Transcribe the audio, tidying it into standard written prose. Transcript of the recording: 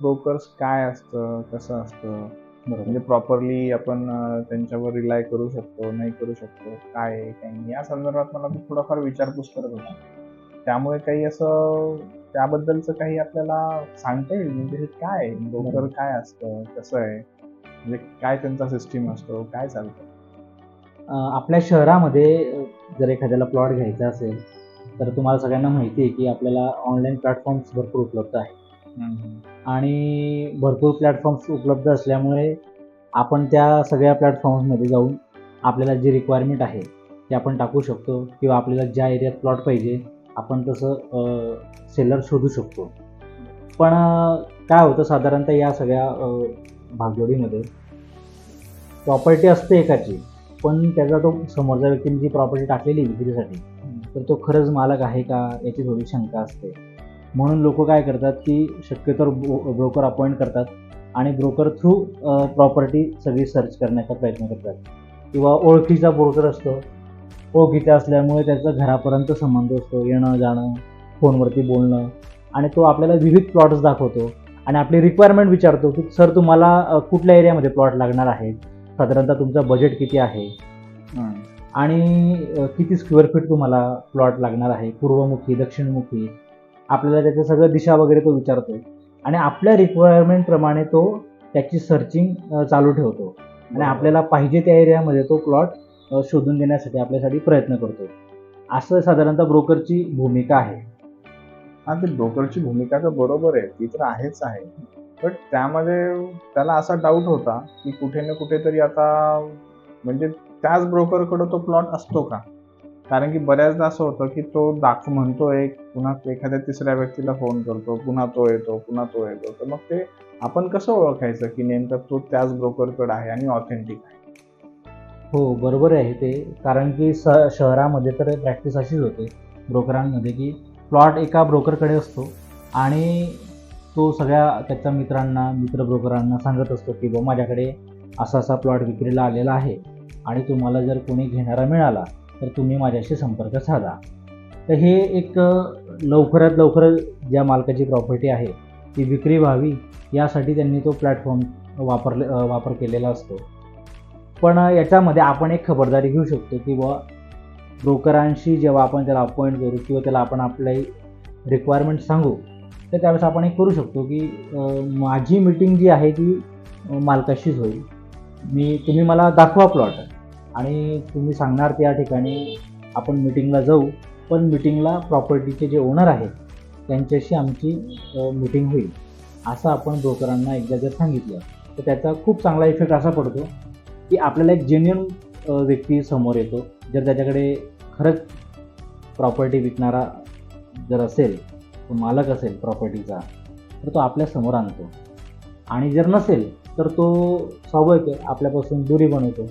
Brokers काय असतं, कसं असतं, बरोबर. म्हणजे प्रॉपरली आपण त्यांच्यावर रिलाय करू शकतो, नाही करू शकतो, काय आहे, काही नाही, या संदर्भात मला थोडाफार विचारपूस करत होता. त्यामुळे काही असं त्याबद्दलचं काही आपल्याला सांगता येईल, म्हणजे हे काय आहे? ब्रोकर बरोबर. काय असतं? कसं आहे? म्हणजे काय त्यांचा सिस्टम असतो? काय चालतं? आपल्या शहरामध्ये जर एखाद्याला प्लॉट घ्यायचा असेल, तर तुम्हाला सगळ्यांना माहिती आहे, की आपल्याला ऑनलाईन प्लॅटफॉर्म्स भरपूर उपलब्ध आहेत. हं, हं. आणि भरपूर प्लॅटफॉर्म्स उपलब्ध असल्यामुळे आपण त्या सगळ्या प्लॅटफॉर्म्समध्ये जाऊन आपल्याला जी रिक्वायरमेंट आहे, ती आपण टाकू शकतो किंवा आपल्याला ज्या एरियात प्लॉट पाहिजे, आपण तसं सेलर शोधू शकतो. पण काय होतं साधारणतः या सगळ्या भागदौडीमध्ये प्रॉपर्टी असते एकाची, पण त्याचा तो समोरच्या व्यक्तीने जी प्रॉपर्टी टाकलेली विक्रीसाठी, तर तो खरंच मालक आहे का, याची थोडी शंका असते. म्हणून लोकं काय करतात, की शक्यतोवर ब्रोकर अपॉइंट करतात आणि ब्रोकर थ्रू प्रॉपर्टी सगळी सर्च करण्याचा प्रयत्न करतात किंवा ओळखीचा ब्रोकर असतो. ओळखीचा असल्यामुळे त्याचा घरापर्यंत संबंध असतो, येणं-जाणं, फोनवरती बोलणं आणि तो आपल्याला विविध प्लॉट्स दाखवतो आणि आपली रिक्वायरमेंट विचारतो, की "सर तुम्हाला कुठल्या एरियामध्ये प्लॉट लागणार आहे? साधारणतः तुमचं बजेट किती आहे? हं. आणि किती स्क्वेअर फीट तुम्हाला प्लॉट लागणार आहे? पूर्वमुखी, दक्षिणमुखी?" आपल्याला त्याचं सगळं दिशा वगैरे तो विचारतो आणि आपल्या रिक्वायरमेंटप्रमाणे तो त्याची सर्चिंग चालू ठेवतो आणि बरोबर. आपल्याला पाहिजे त्या एरियामध्ये तो प्लॉट शोधून देण्यासाठी आपल्यासाठी प्रयत्न करतो. असं साधारणतः ब्रोकरची भूमिका आहे. हां, ते ब्रोकरची भूमिका तर बरोबर आहे. ती तर आहेच आहे. बट त्यामध्ये त्याला असा डाऊट होता, की कुठे ना कुठेतरी आता म्हणजे त्याच ब्रोकरकडे तो प्लॉट असतो का? कारण की बऱ्याचदा असं होतं, की तो म्हणतो एक, पुन्हा एखाद्या तिसऱ्या व्यक्तीला फोन करतो, पुन्हा तो येतो, पुन्हा तो येतो. तर मग ते आपण कसं ओळखायचं, की नेमका तो त्याच ब्रोकरकडे आहे आणि ऑथेंटिक आहे? हो, बरोबर आहे ते. कारण की शहरामध्ये तर प्रॅक्टिस अशीच होते ब्रोकरांमध्ये, की प्लॉट एका ब्रोकरकडे असतो आणि तो सगळ्या त्याच्या मित्रांना, मित्र ब्रोकरांना सांगत असतो, की "बुवा माझ्याकडे असा-असा प्लॉट विक्रीला आलेला आहे आणि तुम्हाला जर कोणी घेणारा मिळाला, तर तुम्ही माझ्याशी संपर्क साधा." तर हे एक लवकरात लवकर ज्या मालकाची प्रॉपर्टी आहे, ती विक्री व्हावी यासाठी त्यांनी तो प्लॅटफॉर्म वापर केलेला असतो. पण याच्यामध्ये आपण एक खबरदारी घेऊ शकतो, की बुवा ब्रोकरांशी जेव्हा आपण त्याला अपॉइंट करू किंवा त्याला आपण आपली रिक्वायरमेंट सांगू, तर त्यावेळेस आपण एक करू शकतो, की माझी मीटिंग जी आहे ती मालकाशीच होईल. तुम्ही मला दाखवा प्लॉट आणि तुम्ही सांगणार त्या ठिकाणी आपण मीटिंगला जाऊ. पण मीटिंगला प्रॉपर्टीचे जे ओनर आहेत, त्यांच्याशी आमची मीटिंग होईल. असं आपण ब्रोकरांना एकदा जर सांगितलं, तर त्याचा खूप चांगला इफेक्ट असा पडतो, की आपल्याला एक जेन्युइन व्यक्ती समोर येतो. जर त्याच्याकडे खरंच प्रॉपर्टी विकणारा जर असेल, तो मालक असेल प्रॉपर्टीचा, तर तो आपल्यासमोर आणतो आणि जर नसेल, तर तो स्वाभाविक आहे आपल्यापासून दुरी बनवतो